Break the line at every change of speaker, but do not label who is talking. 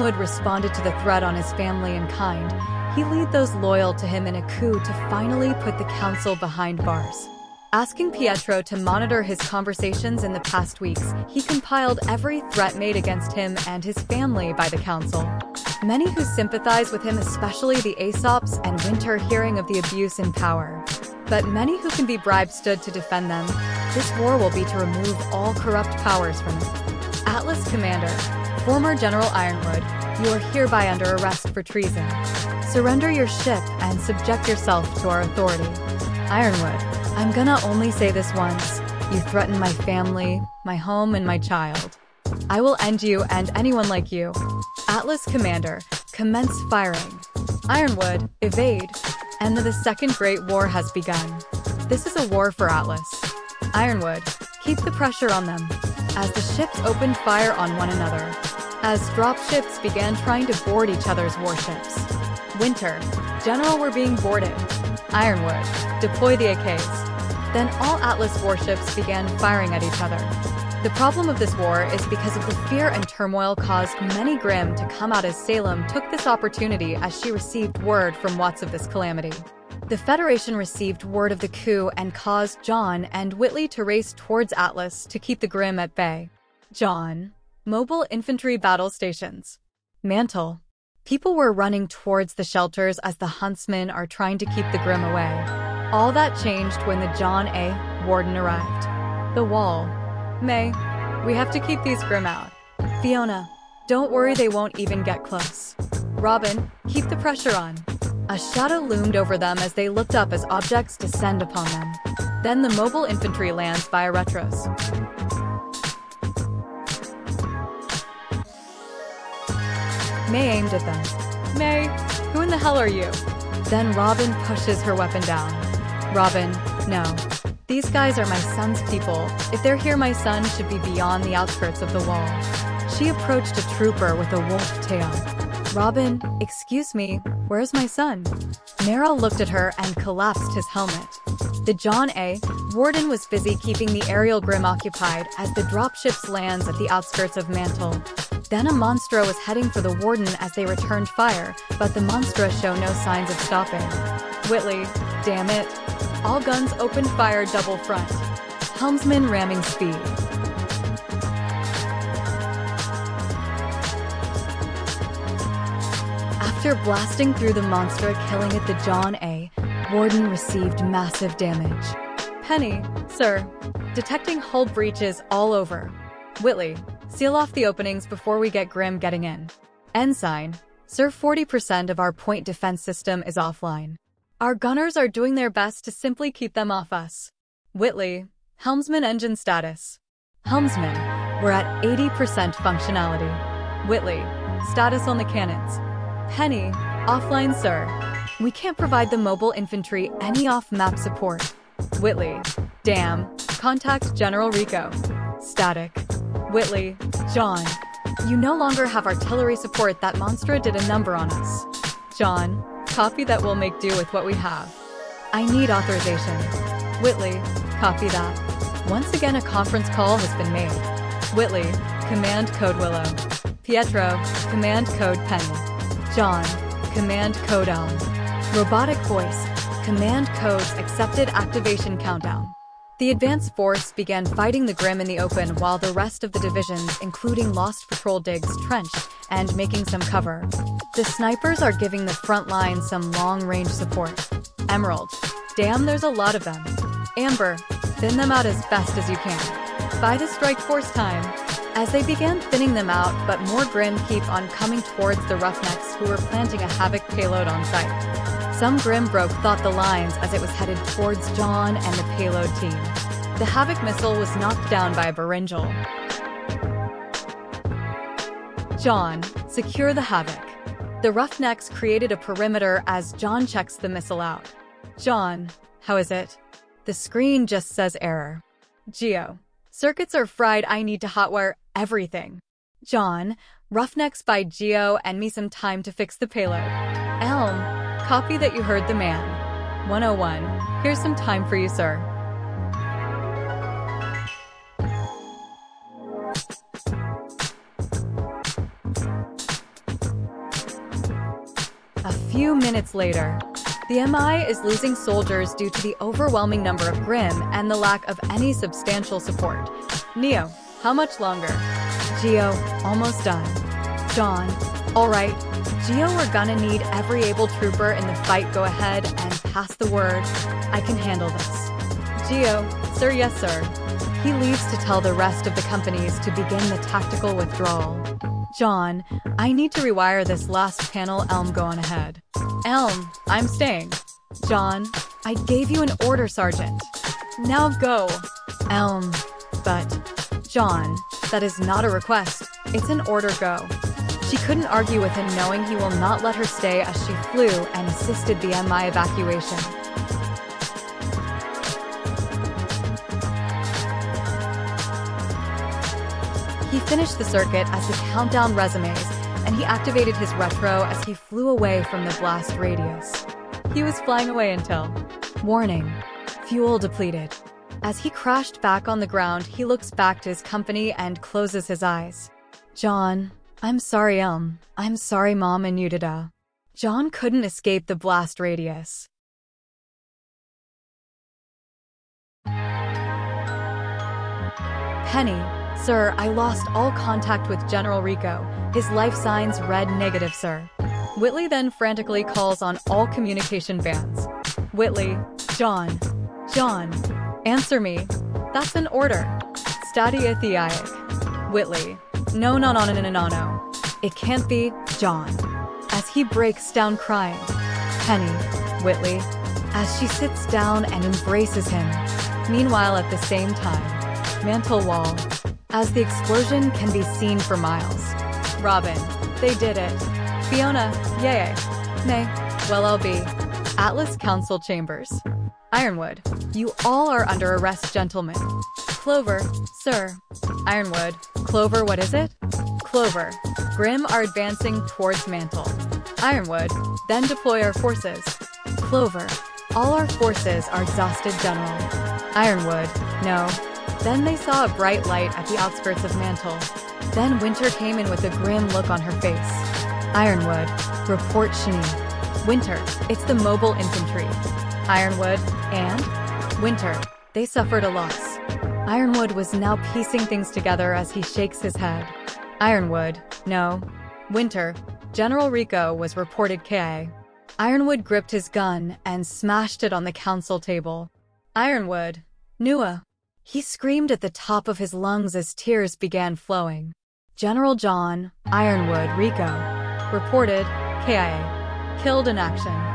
Ironwood responded to the threat on his family and kind. He led those loyal to him in a coup to finally put the council behind bars. Asking Pietro to monitor his conversations in the past weeks, he compiled every threat made against him and his family by the council. Many who sympathize with him, especially the Aesops and Winter, hearing of the abuse in power. But many who can be bribed stood to defend them. This war will be to remove all corrupt powers from it. Atlas Commander, former General Ironwood, you are hereby under arrest for treason. Surrender your ship and subject yourself to our authority. Ironwood, I'm gonna only say this once. You threaten my family, my home, and my child. I will end you and anyone like you. Atlas Commander, commence firing. Ironwood, evade. And the Second Great War has begun. This is a war for Atlas. Ironwood, keep the pressure on them. As the ships opened fire on one another. As dropships began trying to board each other's warships. Winter, General, we're being boarded. Ironwood, deploy the AKs. Then all Atlas warships began firing at each other. The problem of this war is because of the fear and turmoil caused many Grimm to come out as Salem took this opportunity as she received word from Watts of this calamity. The Federation received word of the coup and caused Jaune and Whitley to race towards Atlas to keep the Grimm at bay. Jaune. Mobile infantry battle stations. Mantle. People were running towards the shelters as the huntsmen are trying to keep the Grimm away. All that changed when the Jaune A. Warden arrived. The wall. May, we have to keep these Grimm out. Fiona, don't worry, they won't even get close. Robyn, keep the pressure on. A shadow loomed over them as they looked up as objects descend upon them. Then the mobile infantry lands via retros. May aimed at them. May, who in the hell are you? Then Robyn pushes her weapon down. Robyn, no. These guys are my son's people. If they're here, my son should be beyond the outskirts of the wall. She approached a trooper with a wolf tail. Robyn, excuse me, where's my son? Meryl looked at her and collapsed his helmet. The Jaune A. Warden was busy keeping the aerial Grimm occupied as the dropships lands at the outskirts of Mantle. Then a Monstra was heading for the Warden as they returned fire, but the Monstra show no signs of stopping. Whitley, damn it. All guns opened fire double front. Helmsman ramming speed. After blasting through the Monstra, killing at the Jaune A, Warden received massive damage. Penny, sir. Detecting hull breaches all over. Whitley, seal off the openings before we get Grimm getting in. Ensign, sir, 40% of our point defense system is offline. Our gunners are doing their best to simply keep them off us. Whitley, helmsman engine status. Helmsman, we're at 80% functionality. Whitley, status on the cannons. Penny, offline, sir. We can't provide the mobile infantry any off-map support. Whitley, damn. Contact General Rico. Static. Whitley, Jaune. You no longer have artillery support. That Monstra did a number on us. Jaune, copy that. We'll make do with what we have. I need authorization. Whitley, copy that. Once again, a conference call has been made. Whitley, command code Willow. Pietro, command code Penny. Jaune, command code Elm. Robotic voice, command codes accepted. Activation countdown. The advance force began fighting the Grimm in the open while the rest of the divisions, including Lost Patrol, digs trenched and making some cover. The snipers are giving the front line some long-range support. Emerald, damn, there's a lot of them. Amber, thin them out as best as you can. By the strike force time. As they began thinning them out, but more Grimm keep on coming towards the Roughnecks, who were planting a Havoc payload on site. Some Grimm thought the lines as it was headed towards Jaune and the payload team. The Havoc missile was knocked down by a Beringel. Jaune, secure the Havoc. The Roughnecks created a perimeter as Jaune checks the missile out. Jaune, how is it? The screen just says error. Geo, circuits are fried. I need to hotwire everything. Jaune, Roughnecks by Geo and me some time to fix the payload. Elm, copy that. You heard the man. 101, here's some time for you, sir. few minutes later, the MI is losing soldiers due to the overwhelming number of Grimm and the lack of any substantial support. Neo, how much longer? Geo, almost done. John, alright. Geo, we're gonna need every able trooper in the fight. Go ahead and pass the word. I can handle this. Geo, sir, yes sir. He leaves to tell the rest of the companies to begin the tactical withdrawal. John, I need to rewire this last panel. Elm, go on ahead. Elm, I'm staying. John, I gave you an order, Sergeant. Now go. Elm, but... John, that is not a request. It's an order, go. She couldn't argue with him, knowing he will not let her stay, as she flew and assisted the MI evacuation. He finished the circuit as the countdown resumes, and he activated his retro as he flew away from the blast radius. He was flying away until... Warning. Fuel depleted. As he crashed back on the ground, he looks back to his company and closes his eyes. John, I'm sorry, Elm. I'm sorry, Mom and Udida. John couldn't escape the blast radius. Penny, sir, I lost all contact with General Rico. His life signs read negative, sir. Whitley then frantically calls on all communication bands. Whitley, John, answer me. That's an order. Stadia Theiac. Whitley, no. It can't be, John. As he breaks down crying. Penny, Whitley, as she sits down and embraces him. Meanwhile, at the same time, mantle wall, as the explosion can be seen for miles. Robyn, they did it. Fiona, yay. Nay, well, I'll be. Atlas Council Chambers. Ironwood, you all are under arrest, gentlemen. Clover, sir. Ironwood, Clover, what is it? Clover, Grimm are advancing towards Mantle. Ironwood, then deploy our forces. Clover, all our forces are exhausted, General. Ironwood, no. Then they saw a bright light at the outskirts of Mantle. Then Winter came in with a grim look on her face. Ironwood, report Schnee. Winter, it's the mobile infantry. Ironwood, and? Winter, they suffered a loss. Ironwood was now piecing things together as he shakes his head. Ironwood, no. Winter, General Rico was reported KIA. Ironwood gripped his gun and smashed it on the council table. Ironwood, Nua. He screamed at the top of his lungs as tears began flowing. General John, Ironwood, Rico. Reported, KIA. Killed in action.